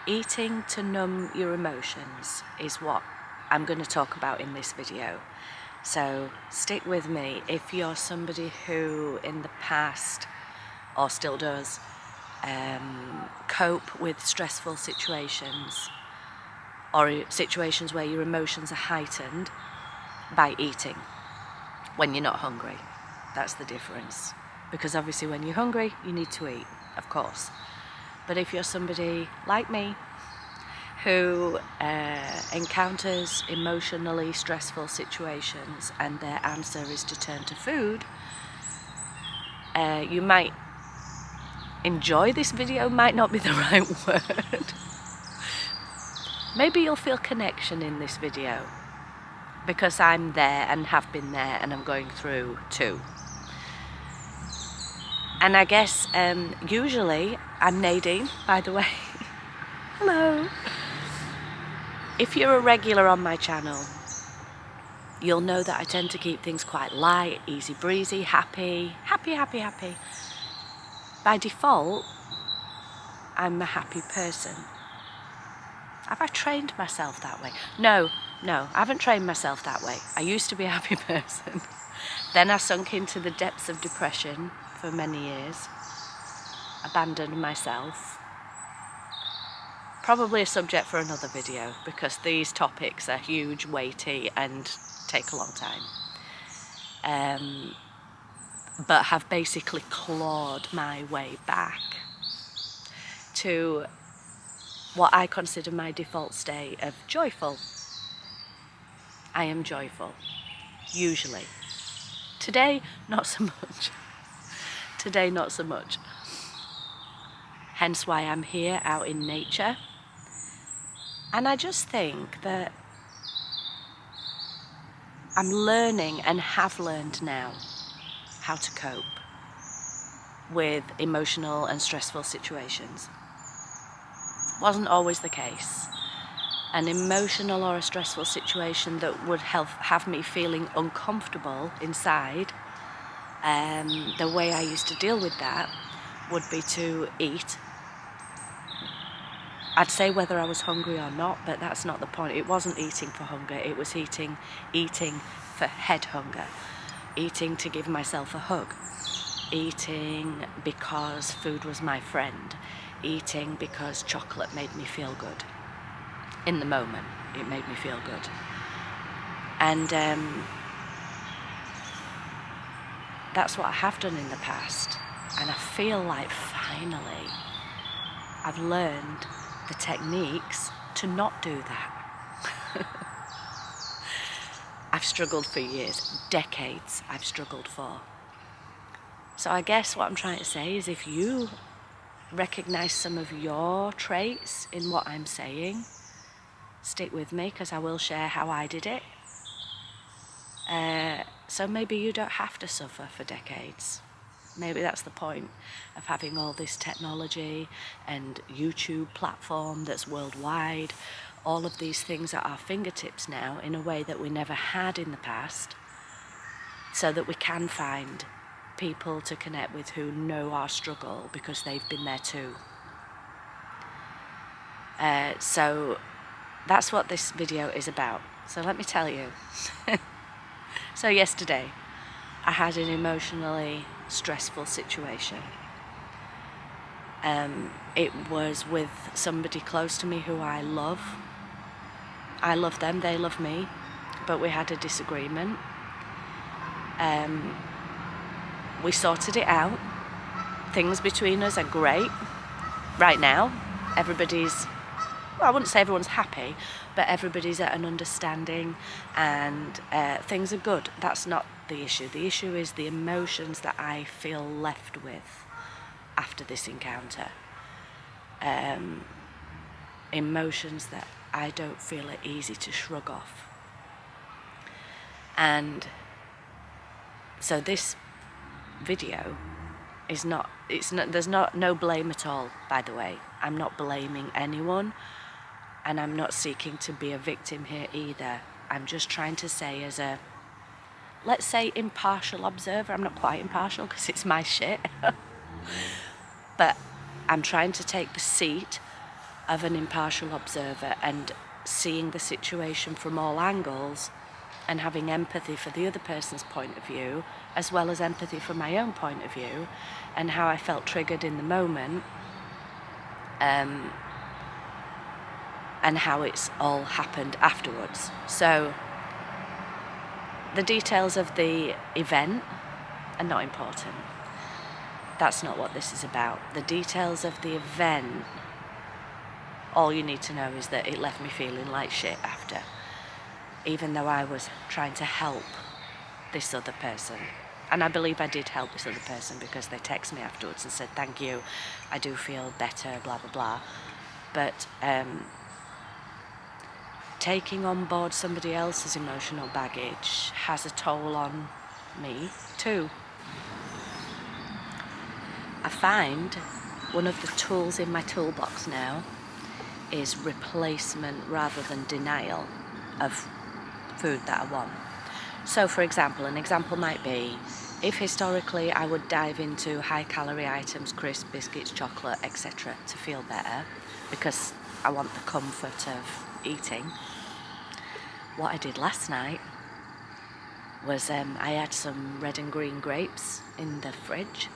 Eating to numb your emotions is what I'm going to talk about in this video. So stick with me. If you're somebody who in the past, or still does, cope with stressful situations, or situations where your emotions are heightened by eating when you're not hungry. That's the difference. Because obviously when you're hungry, you need to eat, of course. But if you're somebody like me who encounters emotionally stressful situations and their answer is to turn to food, you might enjoy this video, might not be the right word. Maybe you'll feel connection in this video because I'm there and have been there and I'm going through too. And I guess usually, I'm Nadine, by the way. Hello. If you're a regular on my channel, you'll know that I tend to keep things quite light, easy breezy, happy. By default, I'm a happy person. Have I trained myself that way? No, I haven't trained myself that way. I used to be a happy person. Then I sunk into the depths of depression for many years, abandoned myself. Probably a subject for another video because these topics are huge, weighty and take a long time. But have basically clawed my way back to what I consider my default state of joyful. I am joyful, usually. Today, not so much. Today, not so much. Hence why I'm here out in nature. And I just think that I'm learning and have learned now how to cope with emotional and stressful situations. Wasn't always the case. An emotional or a stressful situation that would have me feeling uncomfortable inside, the way I used to deal with that would be to eat. I'd say whether I was hungry or not, but that's not the point. It wasn't eating for hunger, it was eating for head hunger. Eating to give myself a hug. Eating because food was my friend. Eating because chocolate made me feel good. In the moment, it made me feel good. And that's what I have done in the past. And I feel like finally I've learned the techniques to not do that. I've struggled for years, decades I've struggled for. So I guess what I'm trying to say is if you recognize some of your traits in what I'm saying, stick with me because I will share how I did it. So maybe you don't have to suffer for decades. Maybe that's the point of having all this technology and YouTube platform that's worldwide, all of these things at our fingertips now in a way that we never had in the past, so that we can find people to connect with who know our struggle because they've been there too. So that's what this video is about. So let me tell you. So yesterday, I had an emotionally stressful situation. It was with somebody close to me who I love. I love them, they love me, but we had a disagreement. We sorted it out. Things between us are great. Right now, I wouldn't say everyone's happy, but everybody's at an understanding and things are good. That's not the issue. The issue is the emotions that I feel left with after this encounter. Emotions that I don't feel are easy to shrug off. And so this video is there's no blame at all, by the way. I'm not blaming anyone, and I'm not seeking to be a victim here either. I'm just trying to say as a, let's say, impartial observer. I'm not quite impartial because it's my shit. But I'm trying to take the seat of an impartial observer and seeing the situation from all angles and having empathy for the other person's point of view, as well as empathy from my own point of view, and how I felt triggered in the moment, and how it's all happened afterwards. So the details of the event are not important. That's not what this is about. The details of the event, all you need to know is that it left me feeling like shit after, even though I was trying to help this other person. And I believe I did help this other person because they texted me afterwards and said, thank you, I do feel better, blah, blah, blah. But taking on board somebody else's emotional baggage has a toll on me too. I find one of the tools in my toolbox now is replacement rather than denial of food that I want. So for example, an example might be, if historically I would dive into high calorie items, crisps, biscuits, chocolate, etc. to feel better because I want the comfort of eating, what I did last night was I had some red and green grapes in the fridge,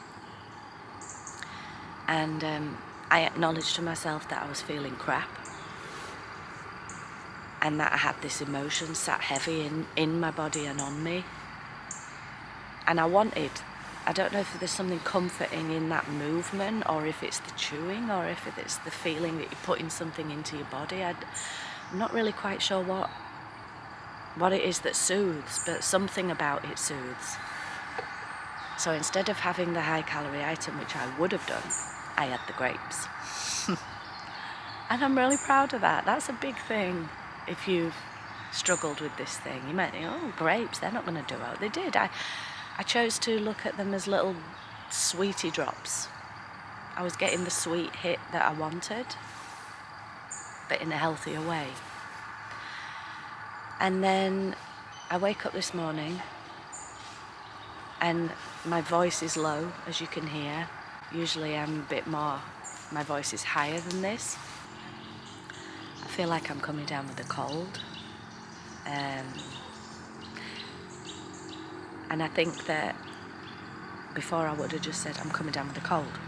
and I acknowledged to myself that I was feeling crap and that I had this emotion sat heavy in my body and on me, and I don't know if there's something comforting in that movement, or if it's the chewing, or if it's the feeling that you're putting something into your body. I'm not really quite sure what it is that soothes, but something about it soothes. So instead of having the high calorie item, which I would have done, I had the grapes. And I'm really proud of that. That's a big thing. If you've struggled with this thing, you might think, oh, grapes, they're not going to do it. They did. I chose to look at them as little sweetie drops. I was getting the sweet hit that I wanted, but in a healthier way. And then I wake up this morning and my voice is low, as you can hear. Usually I'm a bit more, my voice is higher than this. I feel like I'm coming down with a cold. And I think that before I would have just said, I'm coming down with a cold.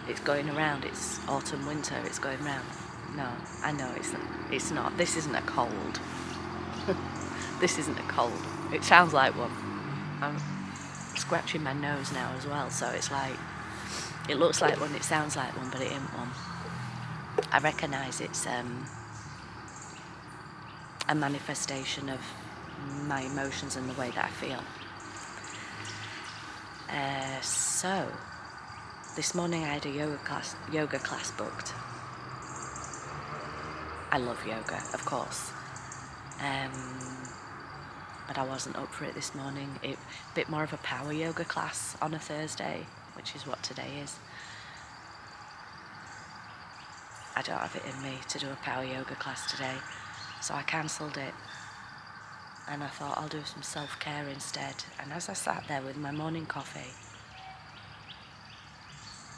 It's going around, it's autumn, winter, it's going around. No, I know it's not. This isn't a cold. This isn't a cold. It sounds like one. I'm scratching my nose now as well, so it's like, it looks like one, it sounds like one, but it ain't one. I recognise it's a manifestation of my emotions and the way that I feel. So this morning I had a yoga class booked. I love yoga, of course, but I wasn't up for it this morning. A bit more of a power yoga class on a Thursday, which is what today is. I don't have it in me to do a power yoga class today, so I cancelled it, and I thought I'll do some self-care instead. And as I sat there with my morning coffee,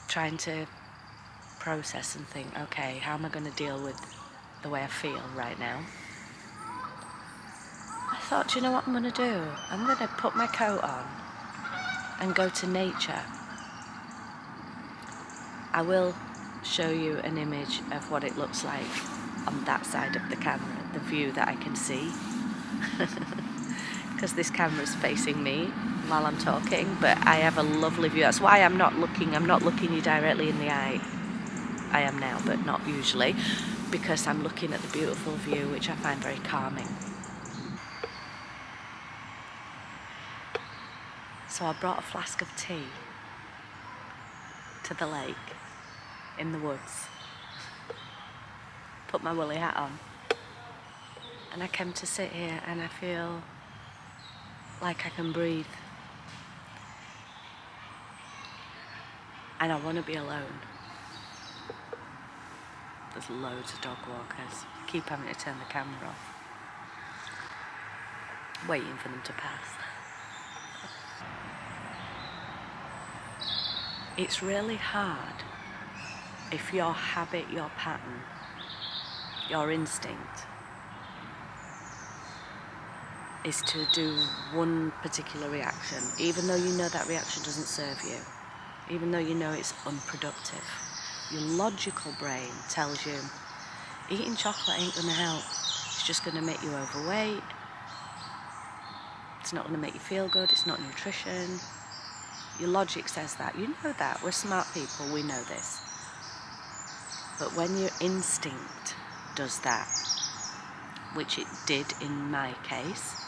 trying to process and think, okay, how am I going to deal with the way I feel right now? I thought, you know what I'm going to do? I'm going to put my coat on and go to nature. I will show you an image of what it looks like on that side of the camera, the view that I can see. Because this camera's facing me while I'm talking, but I have a lovely view. That's why I'm not looking you directly in the eye. I am now, but not usually, because I'm looking at the beautiful view, which I find very calming. So I brought a flask of tea to the lake in the woods, put my woolly hat on, and I came to sit here and I feel like I can breathe. And I want to be alone. There's loads of dog walkers. Keep having to turn the camera off, waiting for them to pass. It's really hard if your habit, your pattern, your instinct is to do one particular reaction, even though you know that reaction doesn't serve you, even though you know it's unproductive, your logical brain tells you eating chocolate ain't going to help. It's just going to make you overweight. It's not going to make you feel good. It's not nutrition. Your logic says that. You know that. We're smart people. We know this. But when your instinct does that, which it did in my case,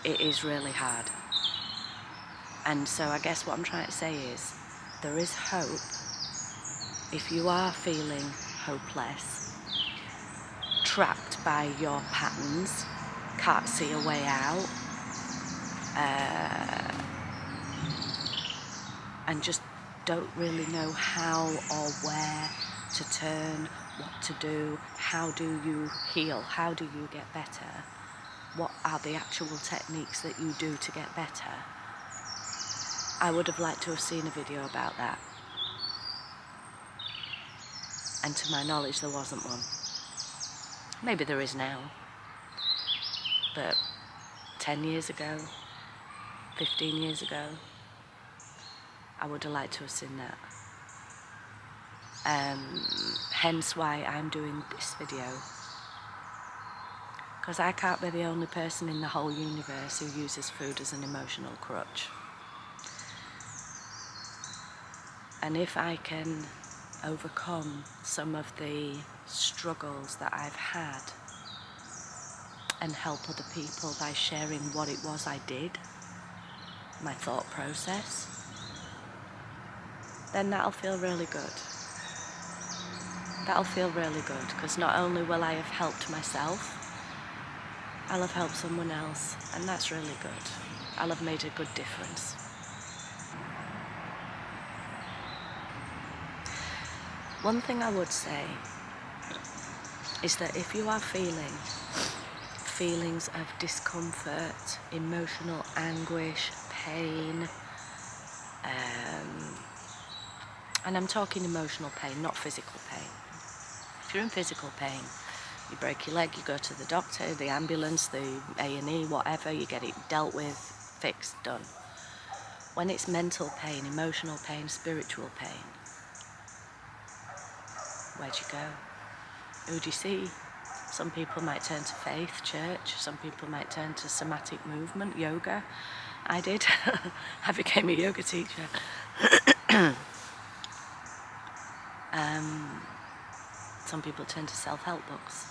it is really hard. And so I guess what I'm trying to say is there is hope if you are feeling hopeless, trapped by your patterns, can't see a way out, and just don't really know how or where to turn, what to do, how do you heal, how do you get better, what are the actual techniques that you do to get better. I would have liked to have seen a video about that. And to my knowledge, there wasn't one. Maybe there is now. But 10 years ago, 15 years ago, I would have liked to have seen that. Hence why I'm doing this video. Because I can't be the only person in the whole universe who uses food as an emotional crutch. And if I can overcome some of the struggles that I've had and help other people by sharing what it was I did, my thought process, then that'll feel really good. That'll feel really good, because not only will I have helped myself, I'll have helped someone else, and that's really good. I'll have made a good difference. One thing I would say is that if you are feeling feelings of discomfort, emotional anguish, pain, and I'm talking emotional pain, not physical pain. If you're in physical pain, you break your leg, you go to the doctor, the ambulance, the A&E, whatever, you get it dealt with, fixed, done. When it's mental pain, emotional pain, spiritual pain, where'd you go? Who do you see? Some people might turn to faith, church. Some people might turn to somatic movement, yoga. I did. I became a yoga teacher. Some people turn to self-help books.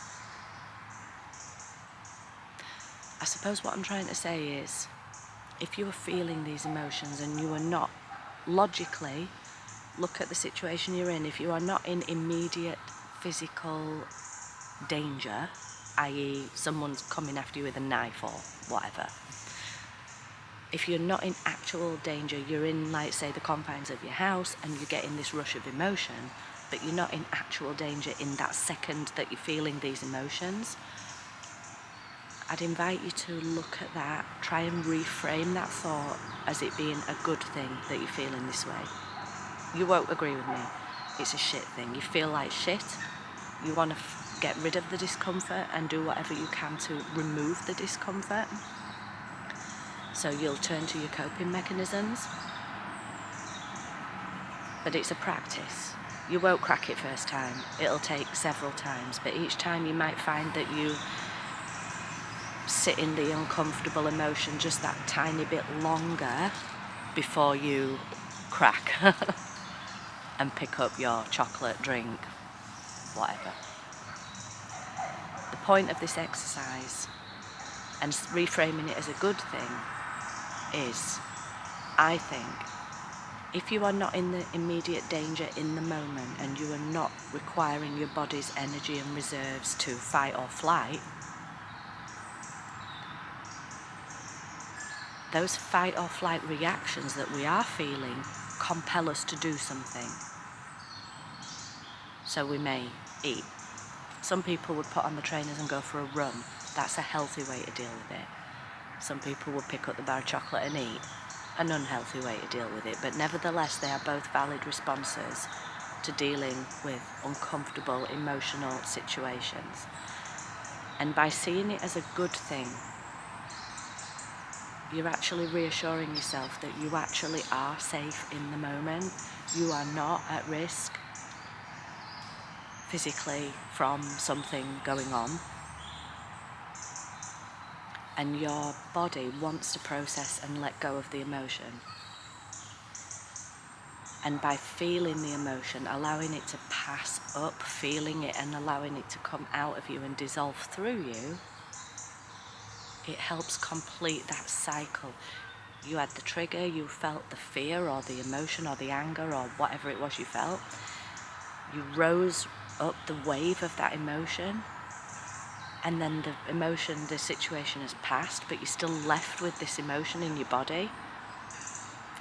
I suppose what I'm trying to say is, if you are feeling these emotions and you are not, logically, look at the situation you're in. If you are not in immediate physical danger, i.e. someone's coming after you with a knife or whatever, if you're not in actual danger, you're in, like, say, the confines of your house and you're getting this rush of emotion, but you're not in actual danger in that second that you're feeling these emotions, I'd invite you to look at that, try and reframe that thought as it being a good thing that you're feeling this way. You won't agree with me. It's a shit thing. You feel like shit. You want to get rid of the discomfort and do whatever you can to remove the discomfort. So you'll turn to your coping mechanisms. But it's a practice. You won't crack it first time. It'll take several times. But each time you might find that you sit in the uncomfortable emotion just that tiny bit longer before you crack and pick up your chocolate, drink, whatever. The point of this exercise, and reframing it as a good thing, is, I think, if you are not in the immediate danger in the moment and you are not requiring your body's energy and reserves to fight or flight, those fight or flight reactions that we are feeling compel us to do something. So we may eat. Some people would put on the trainers and go for a run. That's a healthy way to deal with it. Some people would pick up the bar of chocolate and eat. an unhealthy way to deal with it, but nevertheless they are both valid responses to dealing with uncomfortable emotional situations. And by seeing it as a good thing, you're actually reassuring yourself that you actually are safe in the moment. You are not at risk physically from something going on. And your body wants to process and let go of the emotion. And by feeling the emotion, allowing it to pass up, feeling it and allowing it to come out of you and dissolve through you, it helps complete that cycle. You had the trigger, you felt the fear or the emotion or the anger or whatever it was you felt. You rose up the wave of that emotion, and then the emotion, the situation has passed, but you're still left with this emotion in your body,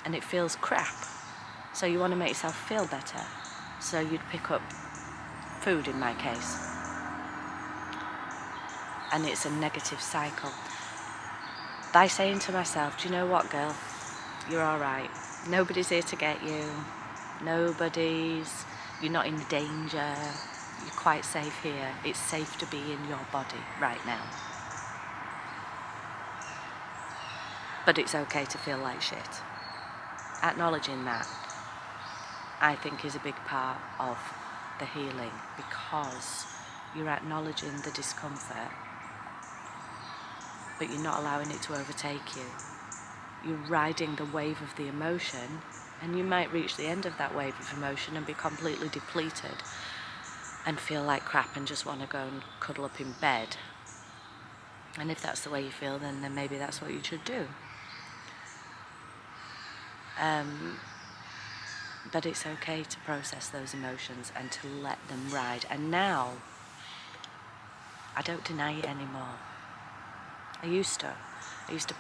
and it feels crap. So you want to make yourself feel better. So you'd pick up food in my case. And it's a negative cycle. By saying to myself, do you know what, girl? You're all right. Nobody's here to get you. You're not in danger. You're quite safe here. It's safe to be in your body right now. But it's okay to feel like shit. Acknowledging that, I think, is a big part of the healing, because you're acknowledging the discomfort, but you're not allowing it to overtake you. You're riding the wave of the emotion, and you might reach the end of that wave of emotion and be completely depleted and feel like crap and just want to go and cuddle up in bed. And if that's the way you feel, then maybe that's what you should do. But it's okay to process those emotions and to let them ride. And now, I don't deny it anymore. I used to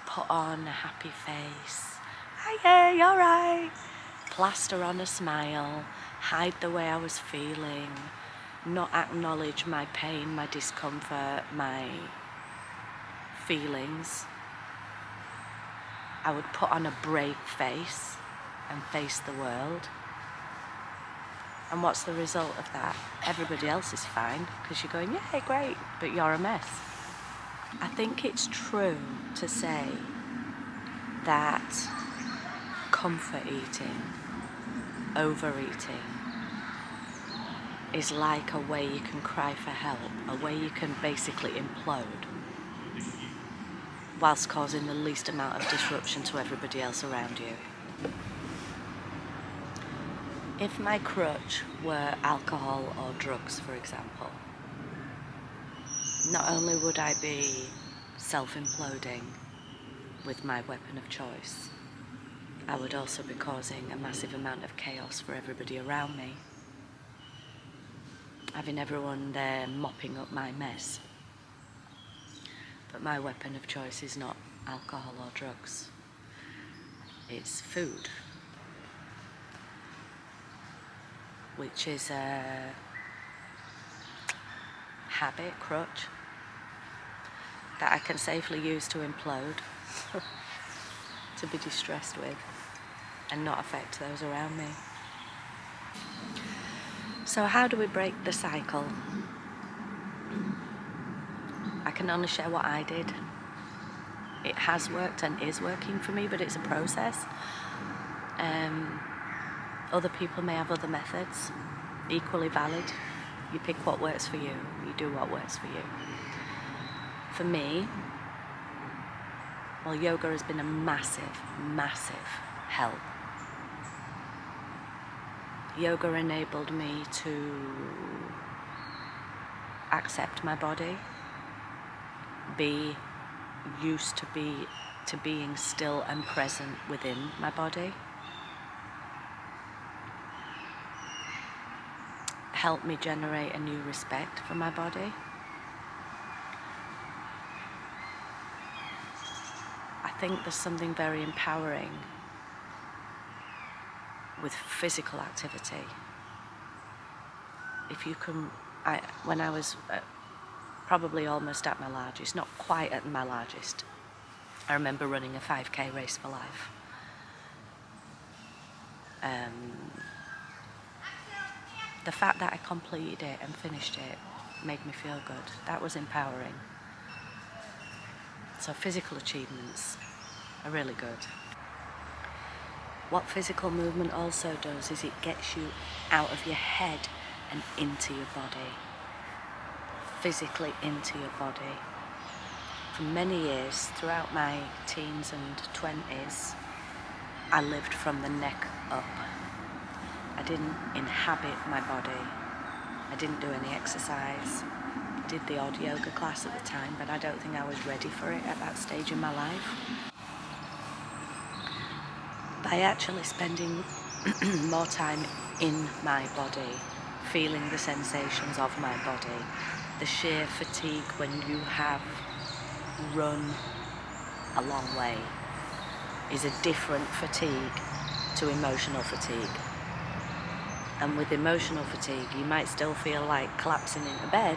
put on a happy face. Hi, you're alright. Plaster on a smile, hide the way I was feeling, not acknowledge my pain, my discomfort, my feelings. I would put on a brave face and face the world. And what's the result of that? Everybody else is fine because you're going, yeah, great, but you're a mess. I think it's true to say that comfort eating, overeating, is like a way you can cry for help, a way you can basically implode whilst causing the least amount of disruption to everybody else around you. If my crutch were alcohol or drugs, for example, not only would I be self-imploding with my weapon of choice, I would also be causing a massive amount of chaos for everybody around me, having everyone there mopping up my mess. But my weapon of choice is not alcohol or drugs. It's food, which is a habit, crutch, that I can safely use to implode, to be distressed with, and not affect those around me. So how do we break the cycle? I can only share what I did. It has worked and is working for me, but it's a process. Other people may have other methods, equally valid. You pick what works for you. You do what works for you. For me, well, yoga has been a massive, massive help. Yoga enabled me to accept my body, be used to being still and present within my body, helped me generate a new respect for my body. I think there's something very empowering with physical activity. If you can, when I was probably almost at my largest, not quite at my largest, I remember running a 5K race for life. The fact that I completed it and finished it made me feel good. That was empowering. So physical achievements are really good. What physical movement also does is it gets you out of your head and into your body. Physically into your body. For many years, throughout my teens and 20s, I lived from the neck up. I didn't inhabit my body. I didn't do any exercise. I did the odd yoga class at the time, but I don't think I was ready for it at that stage in my life. By actually spending more time in my body, feeling the sensations of my body, the sheer fatigue when you have run a long way is a different fatigue to emotional fatigue. And with emotional fatigue, you might still feel like collapsing into bed,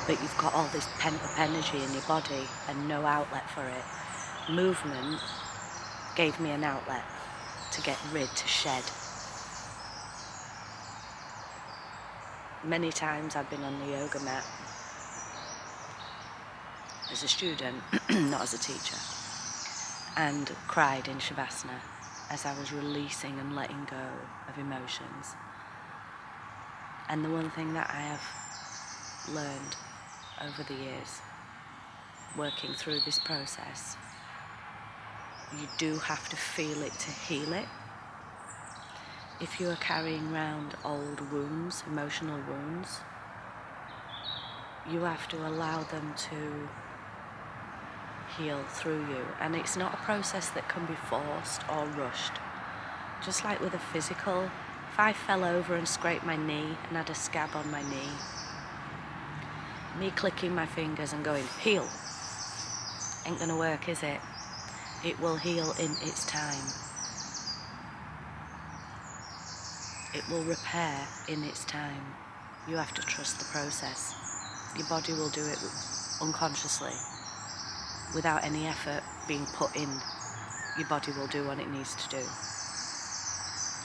but you've got all this pent-up energy in your body and no outlet for it. Movement gave me an outlet to get rid, to shed. Many times I've been on the yoga mat as a student, not as a teacher, and cried in Shavasana as I was releasing and letting go of emotions. And the one thing that I have learned over the years, working through this process, you do have to feel it to heal it. If you are carrying around old wounds, emotional wounds, you have to allow them to heal through you. And it's not a process that can be forced or rushed. Just like with a physical, if I fell over and scraped my knee and had a scab on my knee, me clicking my fingers and going, heal, ain't gonna work, is it? It will heal in its time. It will repair in its time. You have to trust the process. Your body will do it unconsciously, without any effort being put in. Your body will do what it needs to do.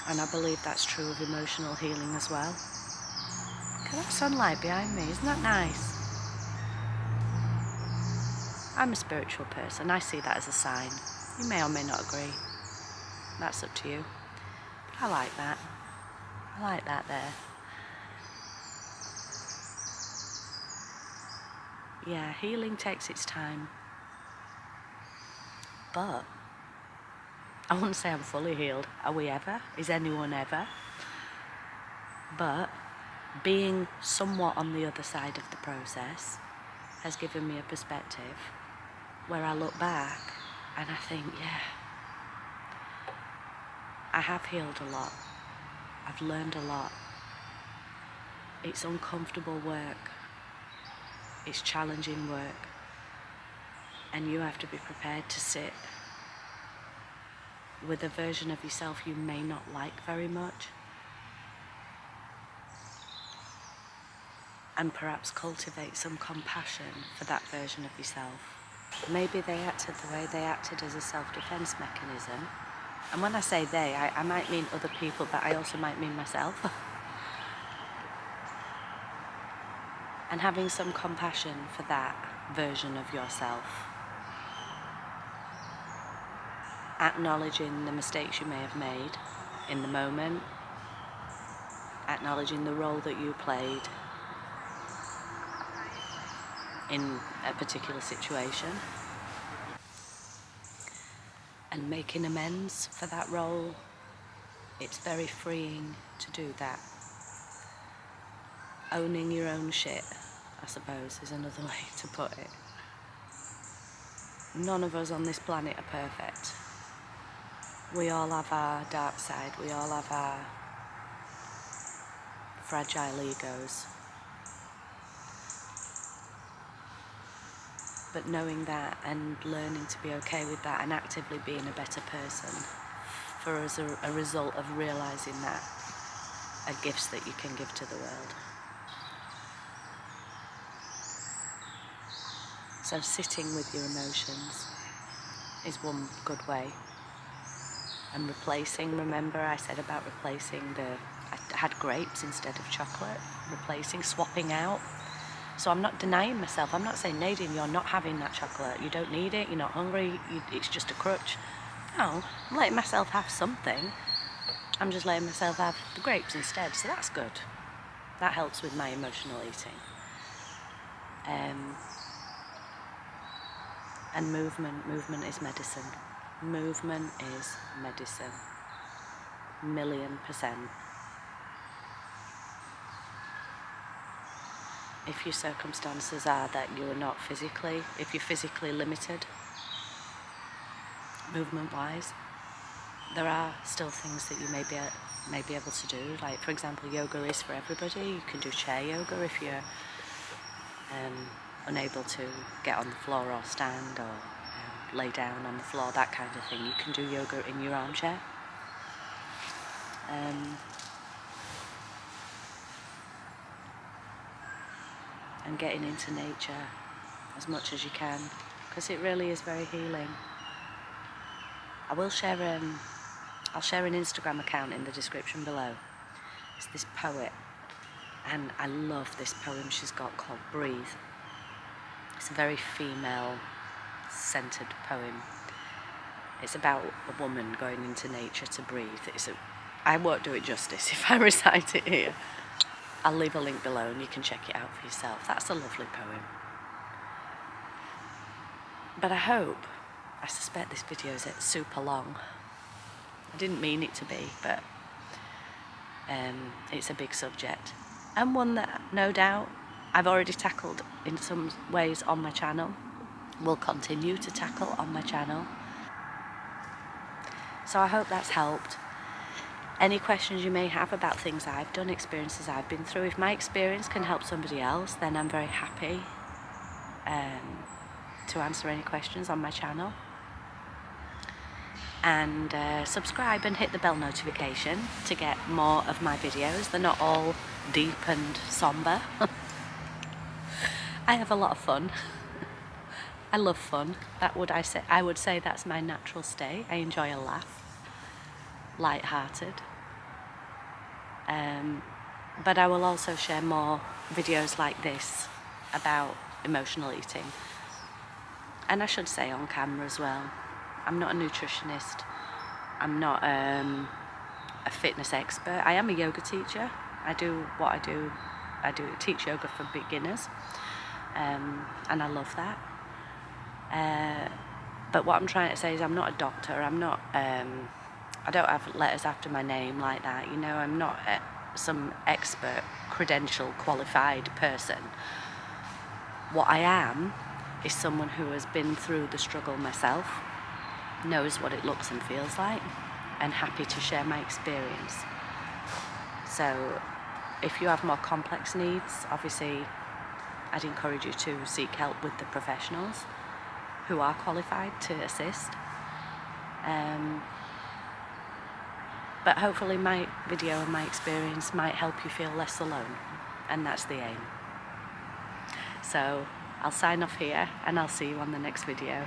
And I believe that's true of emotional healing as well. Look at that sunlight behind me, isn't that nice? I'm a spiritual person, I see that as a sign. You may or may not agree. That's up to you. But I like that. I like that there. Yeah, healing takes its time. But I wouldn't say I'm fully healed. Are we ever? Is anyone ever? But being somewhat on the other side of the process has given me a perspective where I look back and I think, yeah, I have healed a lot. I've learned a lot. It's uncomfortable work. It's challenging work. And you have to be prepared to sit with a version of yourself you may not like very much. And perhaps cultivate some compassion for that version of yourself. Maybe they acted the way they acted as a self-defense mechanism. And when I say they, I might mean other people, but I also might mean myself. And having some compassion for that version of yourself. Acknowledging the mistakes you may have made in the moment. Acknowledging the role that you played in a particular situation. And making amends for that role. It's very freeing to do that. Owning your own shit, I suppose, is another way to put it. None of us on this planet are perfect. We all have our dark side. We all have our fragile egos. But knowing that and learning to be okay with that and actively being a better person for us a result of realising that are gifts that you can give to the world. So sitting with your emotions is one good way and replacing. Remember I said about replacing I had grapes instead of chocolate, replacing, swapping out. So I'm not denying myself. I'm not saying, Nadine, you're not having that chocolate. You don't need it. You're not hungry. It's just a crutch. No, I'm letting myself have something. I'm just letting myself have the grapes instead. So that's good. That helps with my emotional eating. And movement. Movement is medicine. Movement is medicine. 1,000,000%. If your circumstances are that you are not physically, if you're physically limited, movement-wise, there are still things that you may be able to do. Like, for example, yoga is for everybody. You can do chair yoga if you're unable to get on the floor or stand or lay down on the floor, that kind of thing. You can do yoga in your armchair. And getting into nature as much as you can, because it really is very healing. I'll share an Instagram account in the description below. It's this poet, and I love this poem she's got called Breathe. It's a very female-centered poem. It's about a woman going into nature to breathe. I won't do it justice if I recite it here. I'll leave a link below and you can check it out for yourself. That's a lovely poem. But I suspect this video is super long. I didn't mean it to be, but it's a big subject. And one that, no doubt, I've already tackled in some ways on my channel. Will continue to tackle on my channel. So I hope that's helped. Any questions you may have about things I've done, experiences I've been through, if my experience can help somebody else, then I'm very happy to answer any questions on my channel. And subscribe and hit the bell notification to get more of my videos. They're not all deep and somber. I have a lot of fun. I love fun. I would say that's my natural state. I enjoy a laugh, light-hearted. But I will also share more videos like this about emotional eating. And I should say on camera as well. I'm not a nutritionist. I'm not a fitness expert. I am a yoga teacher. I do what I do. I teach yoga for beginners. And I love that. But what I'm trying to say is I'm not a doctor. I'm not, I don't have letters after my name like that. You know, I'm not some expert, credential, qualified person. What I am is someone who has been through the struggle myself, knows what it looks and feels like, and happy to share my experience. So if you have more complex needs, obviously I'd encourage you to seek help with the professionals who are qualified to assist. But hopefully my video and my experience might help you feel less alone, and that's the aim. So I'll sign off here and I'll see you on the next video.